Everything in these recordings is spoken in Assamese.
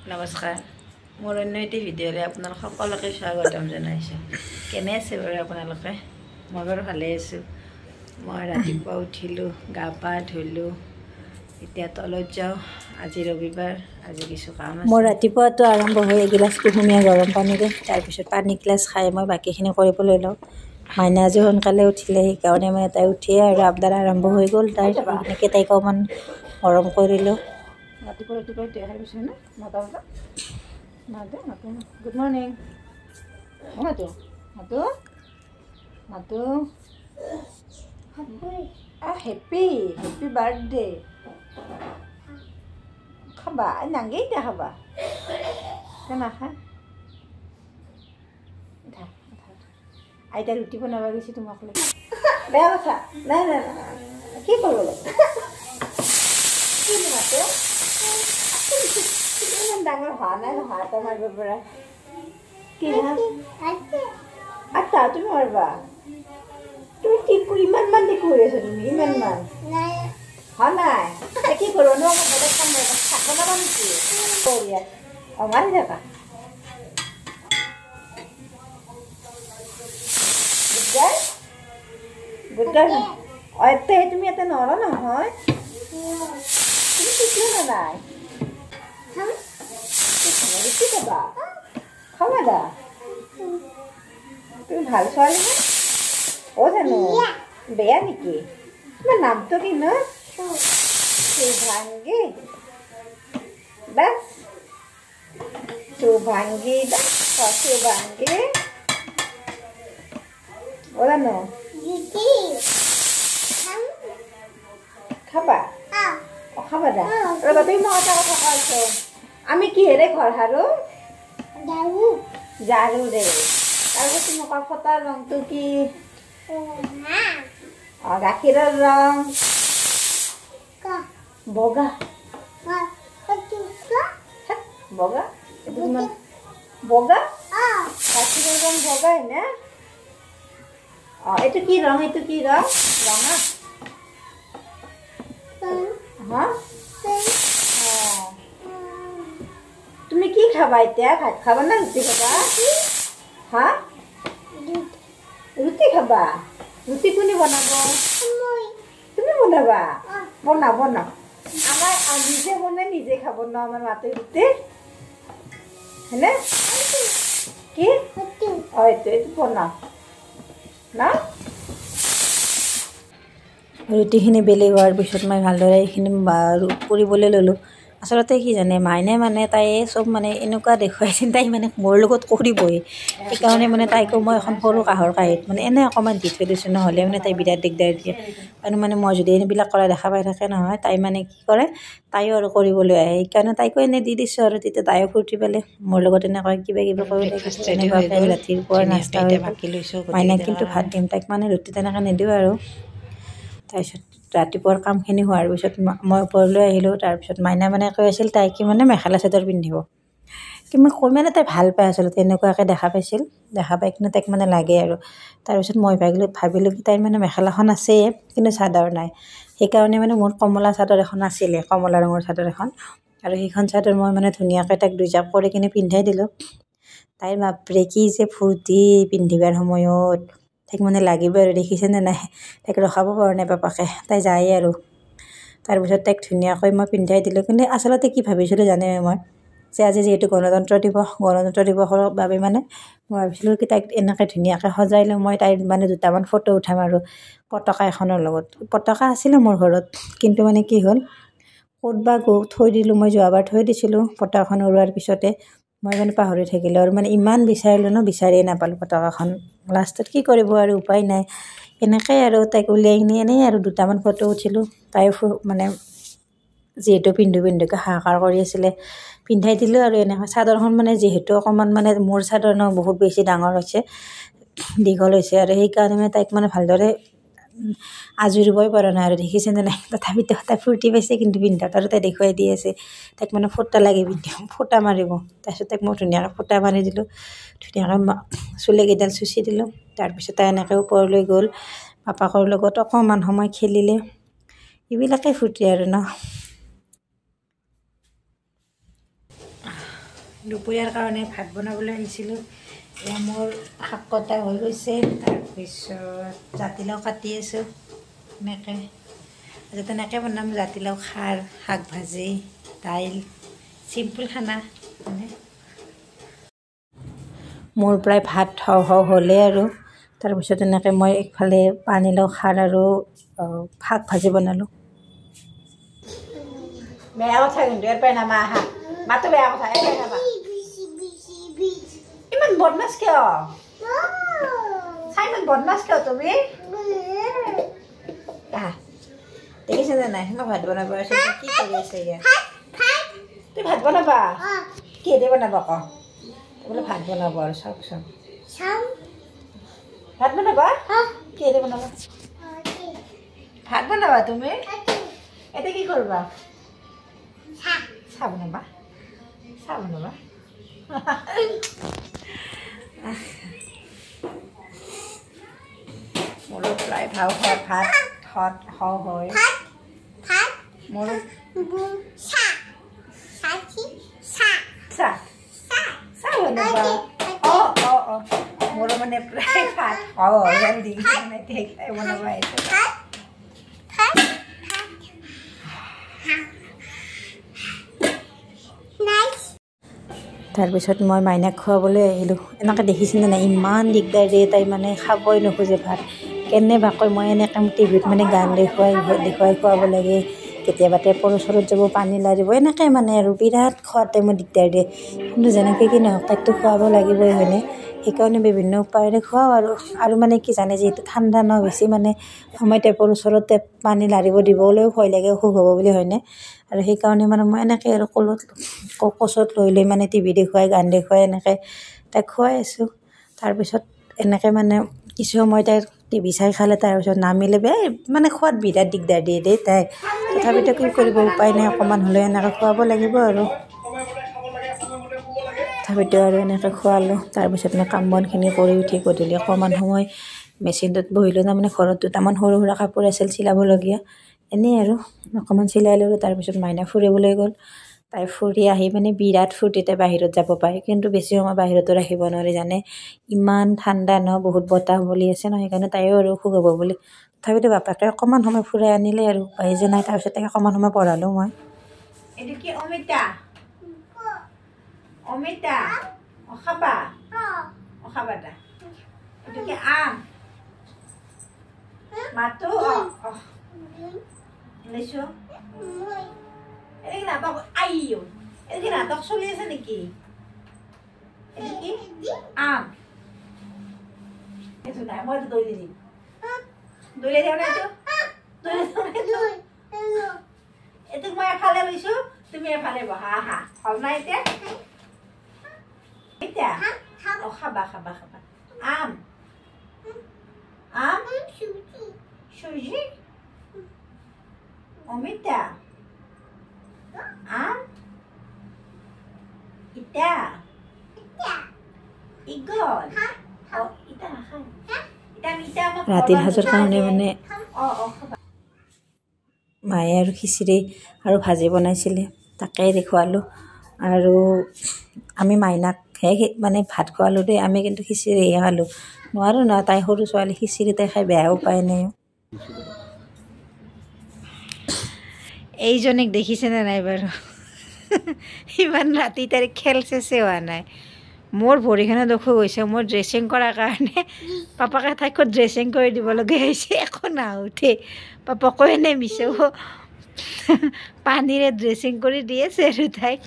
নমস্কাৰ মোৰ অন্য এটি ভিডিঅ'লৈ আপোনালোক সকলোকে স্বাগতম জনাইছোঁ। কেনে আছে বাৰু আপোনালোকে? মই বাৰু ভালেই আছোঁ। মই ৰাতিপুৱা উঠিলোঁ, গা পা ধুলোঁ, এতিয়া তলত যাওঁ। আজি ৰবিবাৰ, আজি কিছু কাম আছে। মোৰ ৰাতিপুৱাটো আৰম্ভ হৈ এগিলাচ কুহুমীয়া গৰম পানীৰে, তাৰপিছত পানী গিলাচ খাই মই বাকীখিনি কৰিবলৈ লওঁ। মাইনা আজি সোনকালে উঠিলে, সেইকাৰণে মানে তাই উঠিয়ে আৰু আবদাৰ আৰম্ভ হৈ গ'ল তাইৰ। এনেকৈ তাইক অকণমান মৰম কৰিলোঁ। ৰাতিপুৱা ৰাতিপুৱা দেখাৰ পিছত না মাতা মাতো মাতো গুড মৰ্ণিং মাতো মাতো মাতো হেপী হেপী বাৰ্থডে খাবা নাংগে এতিয়া খাবা নাখা আইতা ৰুটি বনাব গৈছে তোমাক লৈ বেয়া কথা নাই নাই কি কৰিব লাগে কি মাতে ইমান ডাঙৰ হোৱা নাই নহয় এটা মাৰিব পৰা কি আচ্ছা তুমি মাৰিবা তুমি কি ইমান মান দেখি হৈ আছা তুমি ইমান মান হোৱা নাই কি কৰিব ন মই বেলেগ কাম শাক বনাবা নেকি বঢ়িয়া অঁ মাৰি থাকা গুড গাৰ্ল অঁ এতিয়া তুমি ইয়াতে নৰ নহয় তুমি শিকিও না নাই ৰুটি খাবা খাবা দা তুমি ভাল ছোৱালী নে অ' জানো বেয়া নেকি তোমাৰ নামটো কি ন শুভাংগী বাছ শুভাংগী শুভাংগী অ' জানো খাবা অঁ খাবা দা ৰ'বা তুমি মই এটা কথা কৈছোঁ আমি কিহেৰে ঘৰ সাৰো ঝাৰুৰে তাৰপিছত তোমাকৰ ফটাৰ ৰংটো কি অঁ গাখীৰৰ ৰং বগা বগা বগা গাখীৰৰ ৰং বগাই নে অঁ এইটো কি ৰং এইটো কি ৰং ৰঙা হা অঁ তুমি কি খাবা এতিয়া ভাত খাবা না ৰুটি খাবা হা ৰুটি খাবা ৰুটি কোনে বনাব তুমি বনাবা বনা বনা আমাৰ নিজে বনাই নিজে খাব ন আমাৰ মাতে ৰুটি হয়নে কি অঁ এইটো এইটো বনাও না ৰুটিখিনি বেলি হোৱাৰ পিছত মই ভালদৰে এইখিনি কৰিবলৈ ল'লোঁ। আচলতে কি জানে মাইনে মানে তাই চব মানে এনেকুৱা দেখুৱাইছিল তাই মানে মোৰ লগত কৰিবই সেইকাৰণে মানে তাইকো মই এখন সৰু কাঁহৰ কাঁহীত মানে এনেই অকণমান দি থৈ দিছোঁ নহ'লে মানে তাই বিৰাট দিগদাৰ দিয়ে আৰু মানে মই যদি এইবিলাক কৰা দেখা পাই থাকে নহয় তাই মানে কি কৰে তাইও আৰু কৰিবলৈ আহে সেইকাৰণে তাইকো এনেই দি দিছোঁ আৰু তেতিয়া তাইও ফূৰ্তি পালে মোৰ লগত এনেকৈ কিবা কিবি কৰি তেনেকুৱাকৈ ৰাতিপুৱাৰ নাস্তা হৈ গ'ল। মাইনাক কিন্তু ভাত দিম তাইক মানে ৰুটি তেনেকৈ নিদিওঁ আৰু তাৰপিছত ৰাতিপুৱাৰ কামখিনি হোৱাৰ পিছত মই ওপৰলৈ আহিলোঁ। তাৰপিছত মাইনা মানে কৈ আছিল তাইক মানে মেখেলা চাদৰ পিন্ধিব কিমান কৈ মানে তাই ভাল পায় আচলতে এনেকুৱাকৈ দেখা পাইছিল দেখা পাই কিনে তাইক মানে লাগে আৰু তাৰপিছত মই ভাবিলোঁ কি তাইৰ মানে মেখেলাখন আছেই কিন্তু চাদৰ নাই সেইকাৰণে মানে মোৰ কমলা চাদৰ এখন আছিলে কমলা ৰঙৰ চাদৰ এখন আৰু সেইখন চাদৰ মই মানে ধুনীয়াকৈ তাইক দুজাপ কৰি কিনে পিন্ধাই দিলোঁ। তাইৰ বাপৰে কি যে ফূৰ্তি পিন্ধিবাৰ সময়ত তাইক মানে লাগিব আৰু দেখিছেনে নাই তাইক ৰখাব পৰা নাই পাপাকে তাই যায় আৰু তাৰপিছত তাইক ধুনীয়াকৈ মই পিন্ধাই দিলোঁ। কিন্তু আচলতে কি ভাবিছিলোঁ জানে মই যে আজি যিহেতু গণতন্ত্ৰ দিৱসৰ বাবে মানে মই ভাবিছিলোঁ কি তাইক এনেকৈ ধুনীয়াকৈ সজাই লওঁ মই তাইৰ মানে দুটামান ফটো উঠাম আৰু পতাকা এখনৰ লগত পতাকা আছিলে মোৰ ঘৰত কিন্তু মানে কি হ'ল ক'ত বা থৈ দিলোঁ মই যোৱাবাৰ থৈ দিছিলোঁ পতাকাখন উৰোৱাৰ পিছতে মই মানে পাহৰি থাকিলোঁ আৰু মানে ইমান বিচাৰিলোঁ ন বিচাৰিয়ে নাপালোঁ পতাকাখন লাষ্টত কি কৰিব আৰু উপায় নাই এনেকৈ আৰু তাইক উলিয়াই কিনি এনেই আৰু দুটামান ফটো উঠিলোঁ। তাই মানে যিহেতু পিন্ধুকৈ হাহাকাৰ কৰি আছিলে পিন্ধাই দিলোঁ আৰু এনেকৈ চাদৰখন মানে যিহেতু অকণমান মানে মোৰ চাদৰ ন বহুত বেছি ডাঙৰ হৈছে দীঘল হৈছে আৰু সেইকাৰণে মানে তাইক মানে ভালদৰে আজৰিবই পৰা নাই আৰু দেখিছেনে নাই তথাপিতো তাই ফূৰ্তি পাইছে কিন্তু পিন্ধাত আৰু তাই দেখুৱাই দি আছে তাইক মানে ফুটা লাগে পিন্ধিম ফুটা মাৰিব তাৰপিছত তাইক মই ধুনীয়াকৈ ফুটা মাৰি দিলোঁ ধুনীয়াকৈ চুলিকেইডাল চুচি দিলোঁ তাৰপিছত তাই এনেকৈ ওপৰলৈ গ'ল পাপাকৰ লগত অকণমান সময় খেলিলে এইবিলাকেই ফূৰ্তি আৰু ন দুপৰীয়াৰ কাৰণে ভাত বনাবলৈ আহিছিলোঁ। এয়া মোৰ শাক কটা হৈ গৈছে, তাৰপিছত জাতিলাও কাটি আছোঁ এনেকৈ। আজি তেনেকৈ বনাম, জাতিলাও খাৰ, শাক ভাজি, দাইল, চিম্পুল খানা মানে। মোৰ প্ৰায় ভাত হ'লেই আৰু তাৰপিছত এনেকৈ মই একফালে পানীলাও খাৰ আৰু শাক ভাজি বনালোঁ। বেয়া কথা কিন্তু ইয়াৰ পৰাই নামা আহা, মাতো বেয়া কথা, ইয়াৰ পৰাই নামা। ইমান বদমাছ কিয়? চাই ইমান বদমাছ কিয় তুমি? আহা, দেখিছে নে নাই? মই ভাত বনাব আছোঁ, কি কৰি আছে ইয়াত? তুমি ভাত বনাবা? কিহেদি বনাবা ক? বোলে ভাত বনাব আৰু চাওকচোন। ভাত বনাবা? কিহেদি বনাবা? ভাত বনাবা তুমি? এতিয়া কি কৰিবা? চাহ বনাবা? চাহ বনাবা? মোৰো প্ৰায় ভাত হয়। মোৰো চাহ বনাবা? অঁ মোৰো মানে প্ৰায় ভাত হয় হেল্ডি মানে তাই বনাব আহিছে। তাৰপিছত মই মাইনাক খুৱাবলৈ আহিলোঁ। এনেকৈ দেখিছিলে নাই ইমান দিগদাৰ দিয়ে, তাই মানে খাবই নোখোজে ভাত। কেনেবাকৈ মই এনেকৈ টিভিত মানে গান দেখুৱাই খুৱাব লাগে, কেতিয়াবা টেপৰ ওচৰত যাব পানী লাৰিব, এনেকৈ মানে আৰু বিৰাট খোৱাৰ টাইমত দিগদাৰ দিয়ে। কিন্তু যেনেকৈ কি নহওক তাইকতো খুৱাব লাগিবই হয়নে? সেইকাৰণে বিভিন্ন উপায়েৰে খুৱাওঁ আৰু মানে কি জানে যিহেতু ঠাণ্ডা ন, বেছি মানে সময় টেপৰ ওচৰত পানী লাৰিব দিবলৈও ভয় লাগে, অসুখ হ'ব বুলি হয়নে? আৰু সেইকাৰণে মানে মই এনেকৈ আৰু কোচত লৈ মানে টিভি দেখুৱাই গান দেখুৱাই এনেকৈ তাইক খুৱাই আছোঁ। তাৰপিছত এনেকৈ মানে কিছু সময় তাইৰ টিভি চাই খালে, তাৰপিছত নামিলে মানে খোৱাত বিৰাট দিগদাৰ দিয়ে দেই তাই। তথাপিতো কি কৰিব, উপায় নাই, অকণমান হ'লেও এনেকৈ খুৱাব লাগিব আৰু। তথাপিতো আৰু এনেকৈ খোৱালোঁ। তাৰপিছত মই কাম বনখিনি কৰি উঠি গধূলি অকণমান সময় মেচিনটোত বহিলোঁ। তাৰমানে ঘৰত দুটামান সৰু সুৰা কাপোৰ আছিল চিলাবলগীয়া, এনেই আৰু অকণমান চিলাই ল'লোঁ। তাৰপিছত মাইনা ফুৰিবলৈ গ'ল। তাই ফুৰি আহি মানে বিৰাট ফূৰ্তিতে বাহিৰত যাব পাৰে, কিন্তু বেছি সময় বাহিৰতো ৰাখিব নোৱাৰি জানে, ইমান ঠাণ্ডা ন, বহুত বতাহ বলি আছে ন, সেইকাৰণে তাইও আৰু অসুখ হ'ব বুলি। তথাপিতো বাপাকে অকণমান সময় ফুৰাই আনিলে আৰু উপায় যে নাই। তাৰপিছত তাইক অকণমান সময় পঢ়ালোঁ মই। এইটো কি অমিতা? অমিতা খাবা? খাবা দা। এইটো কি আম? মাতো লৈছো। এইটো নাটক আইও, এইটো কি নাটক চলি আছে নেকি? এইটো কি আম? এইটো নাই, মই এইটো দৈ দিম। দৈ দিওঁ না এইটো? এইটোক মই এফালে লৈছো, তুমি এফালে বহা। আহা, হ'ল না এতিয়া? এতিয়া খাবা আম চুজি অমিতা আম ইটা ইগল ইটা নাখায়। ৰাতিৰ সাজৰ কাৰণে মানে মায়ে আৰু খিচিৰি আৰু ভাজি বনাইছিলে, তাকেই দেখুৱালোঁ। আৰু আমি মাইনাকহে মানে ভাত খোৱালোঁ দেই, আমি কিন্তু খিচিৰিহে খালোঁ। নোৱাৰোঁ ন, তাই সৰু ছোৱালী, খিচিৰি তাই খাই বেয়াও পায় নাই। এইজনীক দেখিছেনে নাই বাৰু? ইমান ৰাতি তাইৰ খেল চেচে হোৱা নাই। মোৰ ভৰিখনত অসুখ হৈছে, মোৰ ড্ৰেছিং কৰাৰ কাৰণে পাপাকে তাইক ড্ৰেছিং কৰি দিবলগীয়া হৈছে। একো নাউঠে, পাপাকো এনে মিছৌ পানীৰে ড্ৰেছিং কৰি দি আছে আৰু তাইক।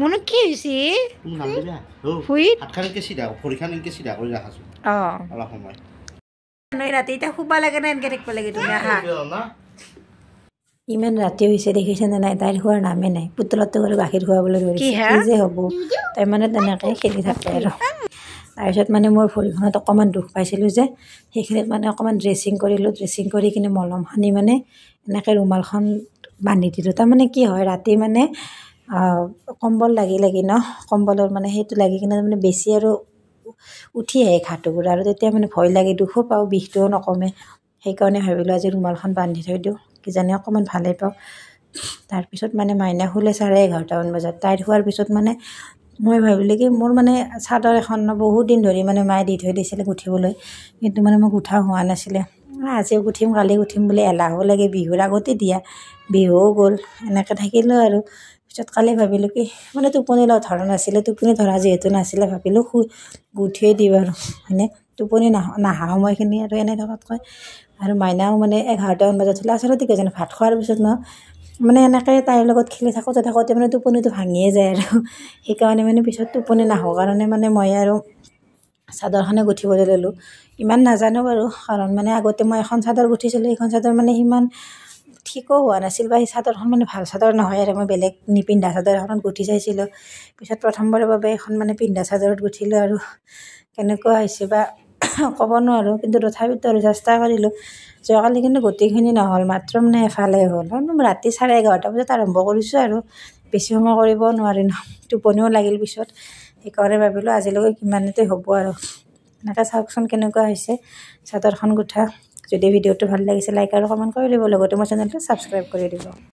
মনত কি হৈছে? ৰাতি এতিয়া শুবা লাগে না এনেকৈ থাকিব লাগে তুমি? আহা, ইমান ৰাতি হৈছে দেখিছেনে নাই? তাইৰ খোৱাৰ নামেই নাই। পুতলাটো আৰু গাখীৰ খুৱাবলৈ ধৰিছে, কি যে হ'ব। তাই মানে তেনেকৈ খেলি থাকে আৰু। তাৰপিছত মানে মোৰ ভৰিখনত অকণমান দুখ পাইছিলোঁ যে, সেইখিনিত মানে অকণমান ড্ৰেছিং কৰিলোঁ। ড্ৰেছিং কৰি কিনে মলম সানি মানে এনেকৈ ৰুমালখন বান্ধি দিলোঁ। তাৰমানে কি হয়, ৰাতি মানে কম্বল লাগি ন, কম্বলৰ মানে সেইটো লাগি কিনে মানে বেছি আৰু উঠি আহে ঘাঁটোবোৰ, আৰু তেতিয়া মানে ভয় লাগে, দুখো পাওঁ, বিষটোও নকমে। সেইকাৰণে ভাবিলোঁ আজি ৰুমালখন বান্ধি থৈ দিওঁ, কিজানি অকণমান ভালেই পাওঁ। তাৰপিছত মানে মাইনা শুলে 11:30 বজাত। তাইৰ শুৱাৰ পিছত মানে মই ভাবিলোঁ কি মোৰ মানে চাদৰ এখন বহুত দিন ধৰি মানে মায়ে দি থৈ দিছিলে গুঠিবলৈ, কিন্তু মানে মোক গুঠা হোৱা নাছিলে। আজিও গুঠিম কালি গুঠিম বুলি এলাহো লাগে, বিহুৰ আগতে দিয়া, বিহুও গ'ল, এনেকৈ থাকিলোঁ আৰু। পিছত কালি ভাবিলোঁ কি মানে টোপনি ধৰা নাছিলে, টোপনি ধৰা যিহেতু নাছিলে ভাবিলোঁ গুঠিয়ে দিওঁ আৰু হয়নে, টোপনি নাহা সময়খিনি আৰু এনেই থকাতকৈ। আৰু মাইনাও মানে 11:00 বজাত উঠিলে। আচলতে কি জানো, ভাত খোৱাৰ পিছত মানে এনেকৈ তাইৰ লগত খেলি থাকোঁতে মানে টোপনিটো ভাঙিয়ে যায় আৰু সেইকাৰণে মানে পিছত টোপনি নাহোঁ কাৰণে মানে মই আৰু চাদৰখনে গুঠিবলৈ ল'লোঁ। ইমান নাজানো বাৰু, কাৰণ মানে আগতে মই এখন চাদৰ গুঠিছিলোঁ, সেইখন চাদৰ মানে সিমান ঠিকো হোৱা নাছিল, বা সেই চাদৰখন মানে ভাল চাদৰ নহয় আৰু মই বেলেগ নিপিন্ধা চাদৰ এখনত গুঠি চাইছিলোঁ। পিছত প্ৰথমবাৰৰ বাবে এখন মানে পিন্ধা চাদৰত গুঠিলোঁ আৰু কেনেকুৱা হৈছে বা ক'ব নোৱাৰোঁ, কিন্তু তথাপিতো আৰু চেষ্টা কৰিলোঁ। যোৱাকালি কিন্তু গোটেইখিনি নহ'ল, মাত্ৰ মানে এফালে হ'ল। ৰাতি 11:30 বজাত আৰম্ভ কৰিছোঁ আৰু বেছি সময় কৰিব নোৱাৰি ন, টোপনিও লাগিল পিছত। সেইকাৰণে ভাবিলোঁ আজিলৈকে কিমানতে হ'ব আৰু। এনেকৈ চাওকচোন কেনেকুৱা হৈছে চাদৰখন গুঠা। যদি ভিডিঅ'টো ভাল লাগিছে লাইক আৰু কমেণ্ট কৰি দিব, লগতে মোৰ চেনেলটো ছাবস্ক্ৰাইব কৰি দিব।